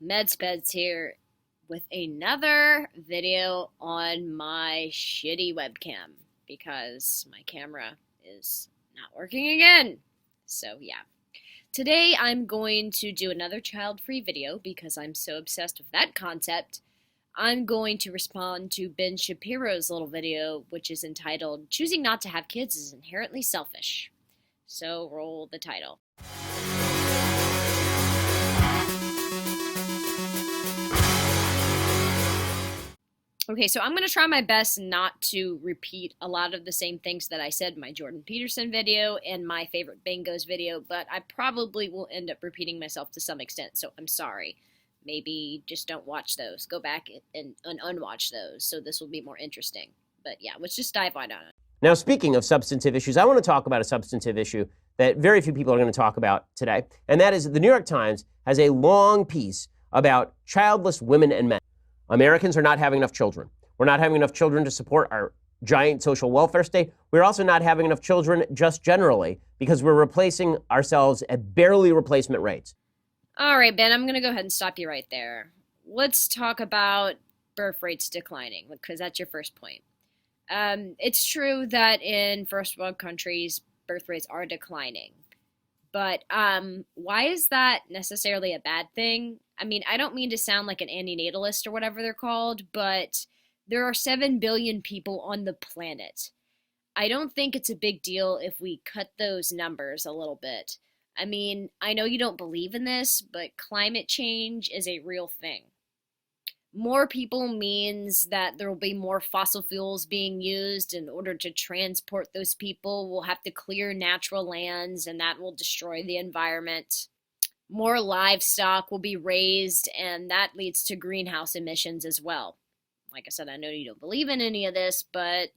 MedSpeds here with another video on my shitty webcam because my camera is not working again. So yeah. Today I'm going to do another child-free video because I'm so obsessed with that concept. I'm going to respond to Ben Shapiro's little video, which is entitled, "Choosing Not to Have Kids is Inherently Selfish." So roll the title. Okay, so I'm going to try my best not to repeat a lot of the same things that I said in my Jordan Peterson video and my favorite bingos video, but I probably will end up repeating myself to some extent, so I'm sorry. Maybe just don't watch those. Go back and unwatch those, so this will be more interesting. But yeah, let's just dive right on it. Now, speaking of substantive issues, I want to talk about a substantive issue that very few people are going to talk about today, and that is the New York Times has a long piece about childless women and men. Americans are not having enough children. We're not having enough children to support our giant social welfare state. We're also not having enough children just generally because we're replacing ourselves at barely replacement rates. All right, Ben, I'm going to go ahead and stop you right there. Let's talk about birth rates declining, because that's your first point. It's true that in first world countries, birth rates are declining. But why is that necessarily a bad thing? I mean, I don't mean to sound like an antinatalist or whatever they're called, but there are 7 billion people on the planet. I don't think it's a big deal if we cut those numbers a little bit. I mean, I know you don't believe in this, but climate change is a real thing. More people means that there will be more fossil fuels being used. In order to transport those people, we'll have to clear natural lands, and that will destroy the environment. More livestock will be raised, and that leads to greenhouse emissions as well. Like I said, I know you don't believe in any of this, but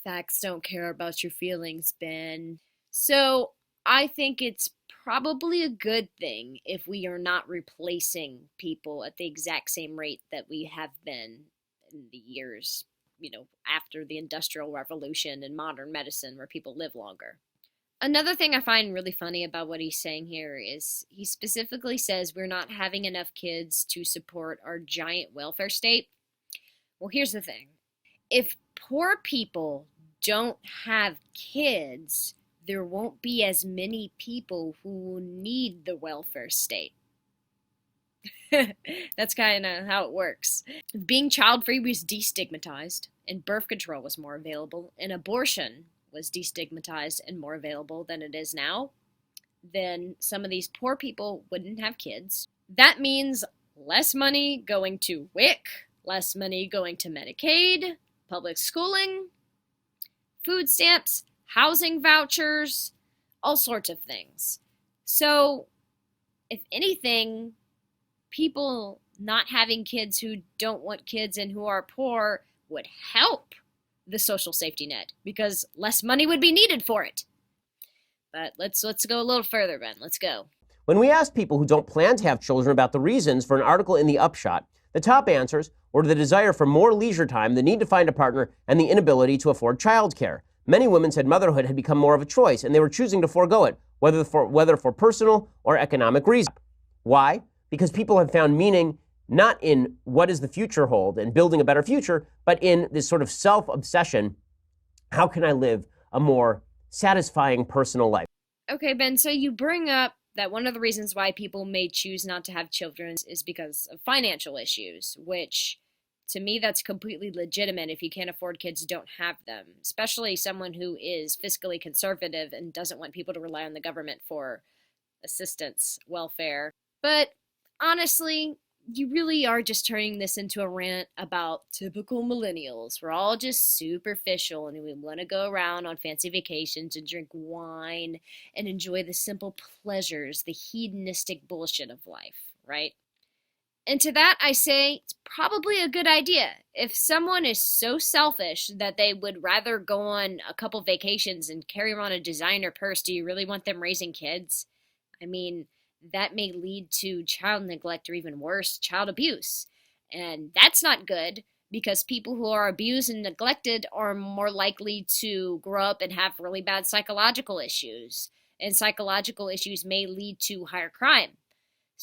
facts don't care about your feelings, Ben. So I think it's probably a good thing if we are not replacing people at the exact same rate that we have been in the years, after the Industrial Revolution and modern medicine where people live longer. Another thing I find really funny about what he's saying here is he specifically says we're not having enough kids to support our giant welfare state. Well, here's the thing. If poor people don't have kids, there won't be as many people who need the welfare state. That's kind of how it works. If being child-free was destigmatized, and birth control was more available, and abortion was destigmatized and more available than it is now, then some of these poor people wouldn't have kids. That means less money going to WIC, less money going to Medicaid, public schooling, food stamps, housing vouchers, all sorts of things. So, if anything, people not having kids who don't want kids and who are poor would help the social safety net because less money would be needed for it. But let's go a little further, Ben. Let's go. When we asked people who don't plan to have children about the reasons for an article in the Upshot, the top answers were the desire for more leisure time, the need to find a partner, and the inability to afford childcare. Many women said motherhood had become more of a choice, and they were choosing to forego it, whether for personal or economic reasons. Why? Because people have found meaning not in what does the future hold and building a better future, but in this sort of self-obsession. How can I live a more satisfying personal life? Okay, Ben, so you bring up that one of the reasons why people may choose not to have children is because of financial issues, which to me, that's completely legitimate. If you can't afford kids, don't have them, especially someone who is fiscally conservative and doesn't want people to rely on the government for assistance, welfare. But honestly, you really are just turning this into a rant about typical millennials. We're all just superficial and we want to go around on fancy vacations and drink wine and enjoy the simple pleasures, the hedonistic bullshit of life, right? And to that I say, it's probably a good idea. If someone is so selfish that they would rather go on a couple vacations and carry around a designer purse, do you really want them raising kids? I mean, that may lead to child neglect or even worse, child abuse. And that's not good because people who are abused and neglected are more likely to grow up and have really bad psychological issues. And psychological issues may lead to higher crime.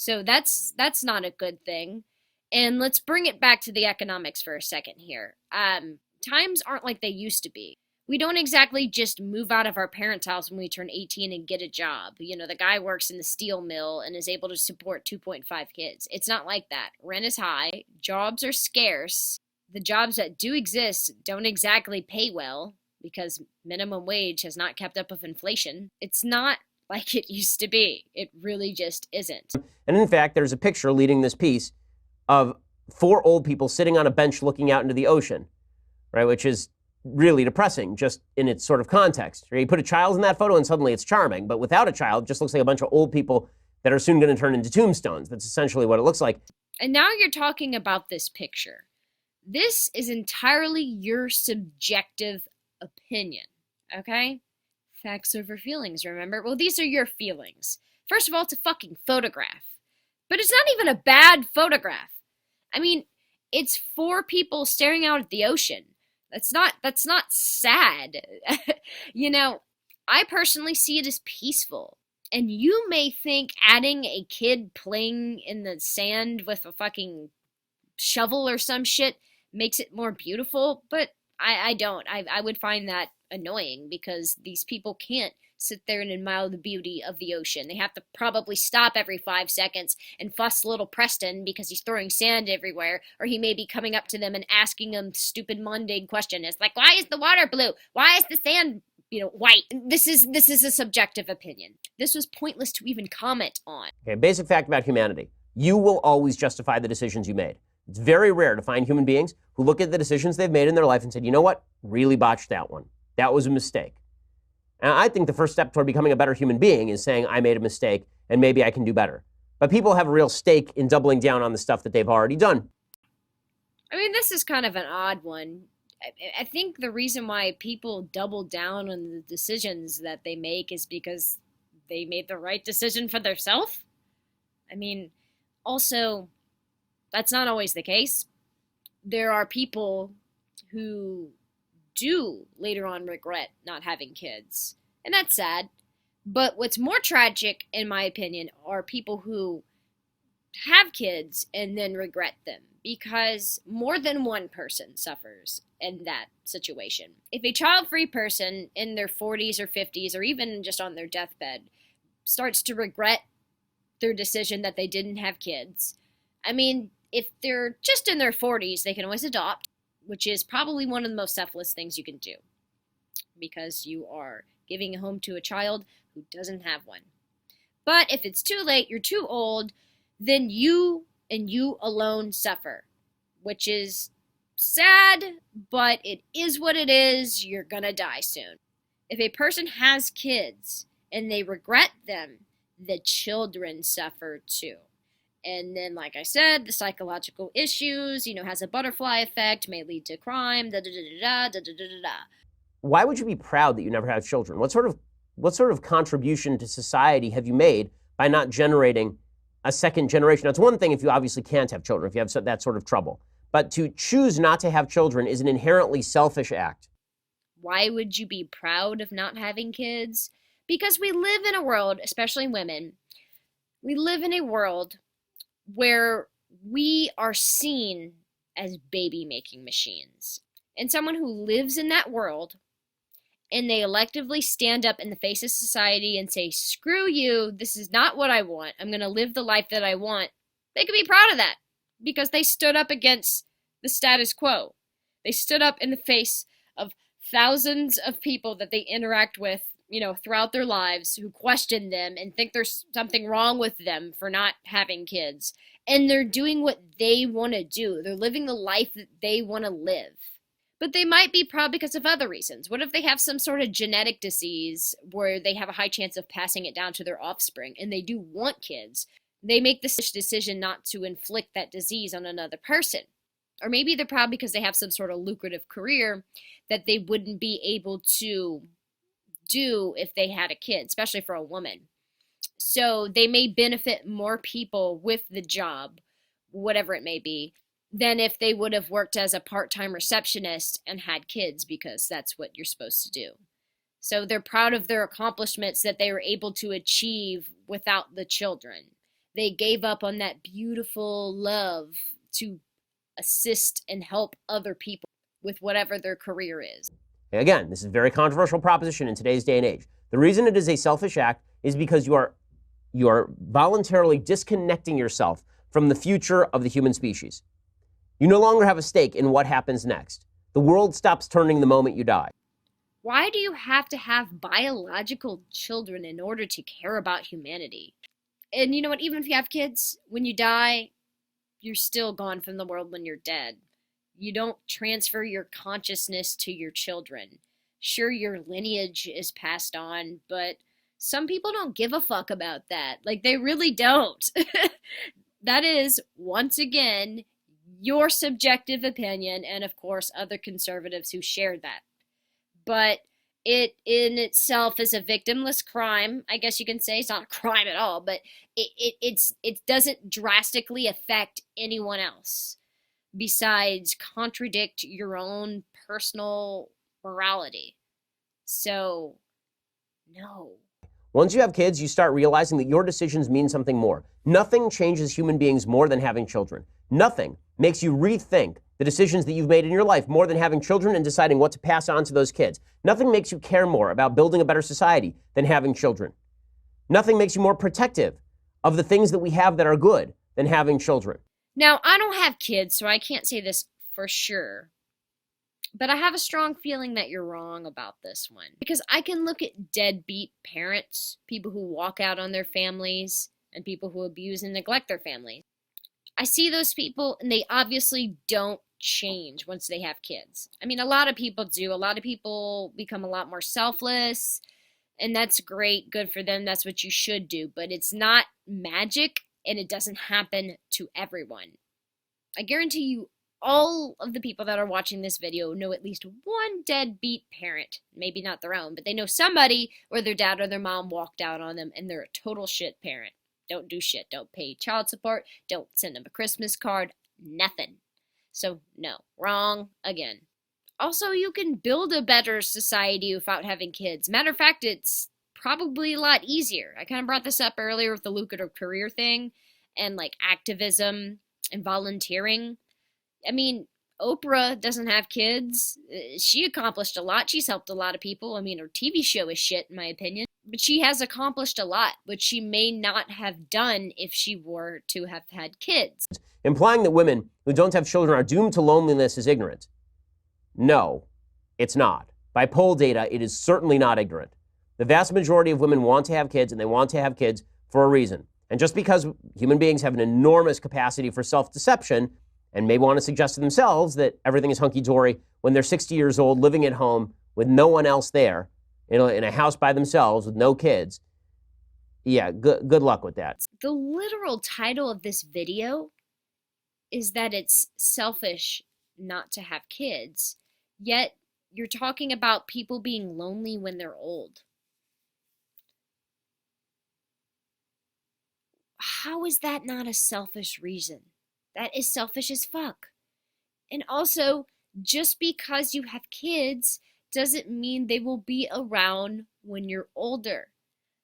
So that's not a good thing. And let's bring it back to the economics for a second here. Times aren't like they used to be. We don't exactly just move out of our parents' house when we turn 18 and get a job. You know, the guy works in the steel mill and is able to support 2.5 kids. It's not like that. Rent is high, jobs are scarce. The jobs that do exist don't exactly pay well because minimum wage has not kept up with inflation. It's not like it used to be. It really just isn't. And in fact, there's a picture leading this piece of 4 old people sitting on a bench looking out into the ocean, right? Which is really depressing just in its sort of context. Right? You put a child in that photo and suddenly it's charming, but without a child, it just looks like a bunch of old people that are soon going to turn into tombstones. That's essentially what it looks like. And now you're talking about this picture. This is entirely your subjective opinion, okay? Facts over feelings, remember? Well, these are your feelings. First of all, it's a fucking photograph. But it's not even a bad photograph. I mean, it's 4 people staring out at the ocean. That's not sad. You know, I personally see it as peaceful. And you may think adding a kid playing in the sand with a fucking shovel or some shit makes it more beautiful, but I don't. I would find that annoying because these people can't sit there and admire the beauty of the ocean. They have to probably stop every 5 seconds and fuss little Preston because he's throwing sand everywhere, or he may be coming up to them and asking them stupid mundane question. It's like, why is the water blue? Why is the sand, white? This is a subjective opinion. This was pointless to even comment on. Okay, basic fact about humanity. You will always justify the decisions you made. It's very rare to find human beings who look at the decisions they've made in their life and said, you know what, really botched that one. That was a mistake. And I think the first step toward becoming a better human being is saying, I made a mistake and maybe I can do better. But people have a real stake in doubling down on the stuff that they've already done. I mean, this is kind of an odd one. I think the reason why people double down on the decisions that they make is because they made the right decision for themselves. I mean, also, that's not always the case. There are people who do later on regret not having kids, and that's sad. But what's more tragic, in my opinion, are people who have kids and then regret them, because more than one person suffers in that situation. If a child-free person in their 40s or 50s, or even just on their deathbed, starts to regret their decision that they didn't have kids, I mean, if they're just in their 40s, they can always adopt, which is probably one of the most selfless things you can do, because you are giving a home to a child who doesn't have one. But if it's too late, you're too old, then you and you alone suffer, which is sad, but it is what it is. You're gonna die soon. If a person has kids and they regret them, the children suffer too. And then, like I said, the psychological issues, has a butterfly effect, may lead to crime, da-da-da-da-da. Why would you be proud that you never had children? What sort of contribution to society have you made by not generating a second generation? Now, it's one thing if you obviously can't have children, if you have that sort of trouble. But to choose not to have children is an inherently selfish act. Why would you be proud of not having kids? Because we live in a world, especially women, we live in a world where we are seen as baby-making machines. And someone who lives in that world and they electively stand up in the face of society and say, screw you, this is not what I want, I'm going to live the life that I want, they can be proud of that because they stood up against the status quo. They stood up in the face of thousands of people that they interact with, throughout their lives, who question them and think there's something wrong with them for not having kids. And they're doing what they want to do. They're living the life that they want to live. But they might be proud because of other reasons. What if they have some sort of genetic disease where they have a high chance of passing it down to their offspring and they do want kids? They make this decision not to inflict that disease on another person. Or maybe they're proud because they have some sort of lucrative career that they wouldn't be able to do if they had a kid, especially for a woman. So they may benefit more people with the job, whatever it may be, than if they would have worked as a part-time receptionist and had kids, because that's what you're supposed to do. So they're proud of their accomplishments that they were able to achieve without the children. They gave up on that beautiful love to assist and help other people with whatever their career is. Again, this is a very controversial proposition in today's day and age. The reason it is a selfish act is because you are voluntarily disconnecting yourself from the future of the human species. You no longer have a stake in what happens next. The world stops turning the moment you die. Why do you have to have biological children in order to care about humanity? And you know what? Even if you have kids, when you die, you're still gone from the world when you're dead. You don't transfer your consciousness to your children. Sure, your lineage is passed on, but some people don't give a fuck about that. Like, they really don't. That is, once again, your subjective opinion, and of course, other conservatives who share that. But it in itself is a victimless crime. I guess you can say it's not a crime at all, but it doesn't drastically affect anyone else besides contradict your own personal morality. So, no. Once you have kids, you start realizing that your decisions mean something more. Nothing changes human beings more than having children. Nothing makes you rethink the decisions that you've made in your life more than having children and deciding what to pass on to those kids. Nothing makes you care more about building a better society than having children. Nothing makes you more protective of the things that we have that are good than having children. Now, I don't have kids, so I can't say this for sure. But I have a strong feeling that you're wrong about this one. Because I can look at deadbeat parents, people who walk out on their families, and people who abuse and neglect their families. I see those people, and they obviously don't change once they have kids. I mean, a lot of people do. A lot of people become a lot more selfless, and that's great. Good for them. That's what you should do. But it's not magic, and it doesn't happen to everyone. I guarantee you, all of the people that are watching this video know at least one deadbeat parent. Maybe not their own, but they know somebody where their dad or their mom walked out on them and they're a total shit parent. Don't do shit. Don't pay child support. Don't send them a Christmas card. Nothing. So, no. Wrong again. Also, you can build a better society without having kids. Matter of fact, it's probably a lot easier. I kind of brought this up earlier with the lucrative career thing and like activism and volunteering. I mean, Oprah doesn't have kids. She accomplished a lot. She's helped a lot of people. I mean, her TV show is shit, in my opinion. But she has accomplished a lot, which she may not have done if she were to have had kids. Implying that women who don't have children are doomed to loneliness is ignorant. No, it's not. By poll data, it is certainly not ignorant. The vast majority of women want to have kids, and they want to have kids for a reason. And just because human beings have an enormous capacity for self-deception, and may want to suggest to themselves that everything is hunky-dory when they're 60 years old, living at home with no one else there, in a house by themselves with no kids. Yeah, good luck with that. The literal title of this video is that it's selfish not to have kids, yet you're talking about people being lonely when they're old. How is that not a selfish reason? That is selfish as fuck. And also, just because you have kids doesn't mean they will be around when you're older.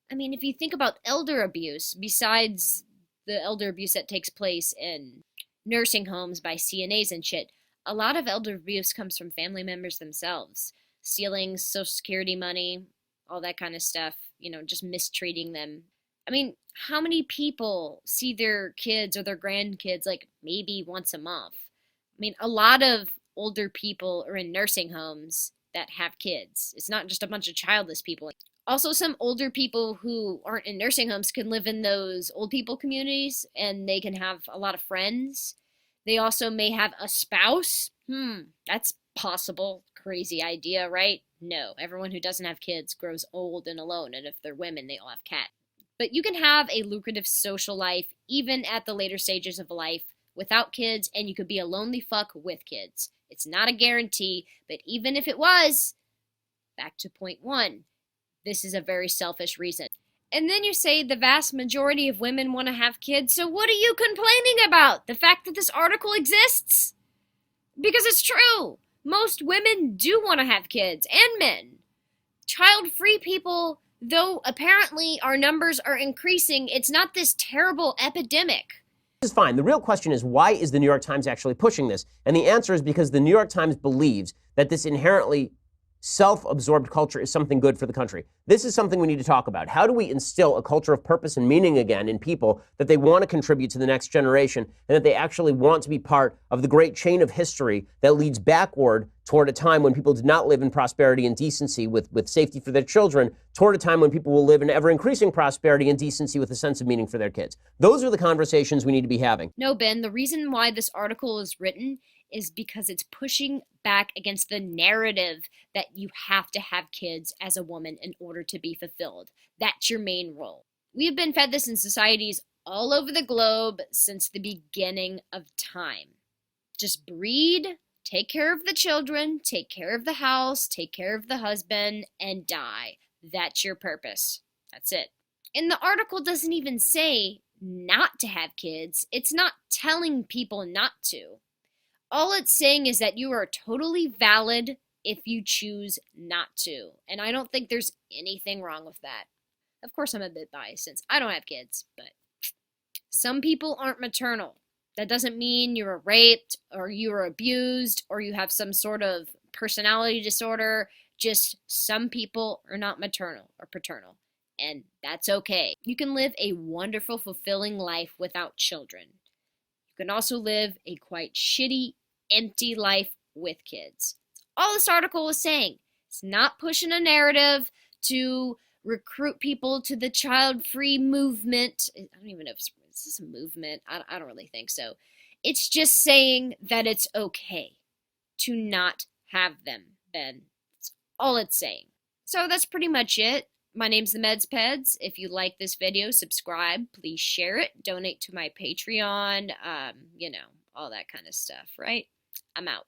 I mean, if you think about elder abuse, besides the elder abuse that takes place in nursing homes by CNAs and shit, a lot of elder abuse comes from family members themselves. Stealing Social Security money, all that kind of stuff, just mistreating them. I mean, how many people see their kids or their grandkids like maybe once a month? I mean, a lot of older people are in nursing homes that have kids. It's not just a bunch of childless people. Also, some older people who aren't in nursing homes can live in those old people communities and they can have a lot of friends. They also may have a spouse. That's possible. Crazy idea, right? No, everyone who doesn't have kids grows old and alone, and if they're women, they all have cats. But you can have a lucrative social life even at the later stages of life without kids, and you could be a lonely fuck with kids. It's not a guarantee, but even if it was, back to point one, this is a very selfish reason. And then you say the vast majority of women want to have kids, so what are you complaining about? The fact that this article exists? Because it's true. Most women do want to have kids, and men. Child-free people Though apparently our numbers are increasing, it's not this terrible epidemic. This is fine. The real question is, why is the New York Times actually pushing this? And the answer is because the New York Times believes that this inherently self-absorbed culture is something good for the country. This is something we need to talk about. How do we instill a culture of purpose and meaning again in people, that they want to contribute to the next generation and that they actually want to be part of the great chain of history that leads backward toward a time when people did not live in prosperity and decency with safety for their children, toward a time when people will live in ever-increasing prosperity and decency with a sense of meaning for their kids. Those are the conversations we need to be having. No, Ben, the reason why this article is written is because it's pushing back against the narrative that you have to have kids as a woman in order to be fulfilled. That's your main role. We have been fed this in societies all over the globe since the beginning of time. Just breed, take care of the children, take care of the house, take care of the husband, and die. That's your purpose. That's it. And the article doesn't even say not to have kids. It's not telling people not to. All it's saying is that you are totally valid if you choose not to. And I don't think there's anything wrong with that. Of course, I'm a bit biased since I don't have kids, but some people aren't maternal. That doesn't mean you were raped or you were abused or you have some sort of personality disorder. Just some people are not maternal or paternal, and that's okay. You can live a wonderful, fulfilling life without children. You can also live a quite shitty, empty life with kids. All this article is saying. It's not pushing a narrative to recruit people to the child-free movement. I don't even know if is this a movement. I don't really think so. It's just saying that it's okay to not have them, Ben. That's all it's saying. So that's pretty much it. My name's the Meds Peds. If you like this video, subscribe. Please share it. Donate to my Patreon. All that kind of stuff, right? I'm out.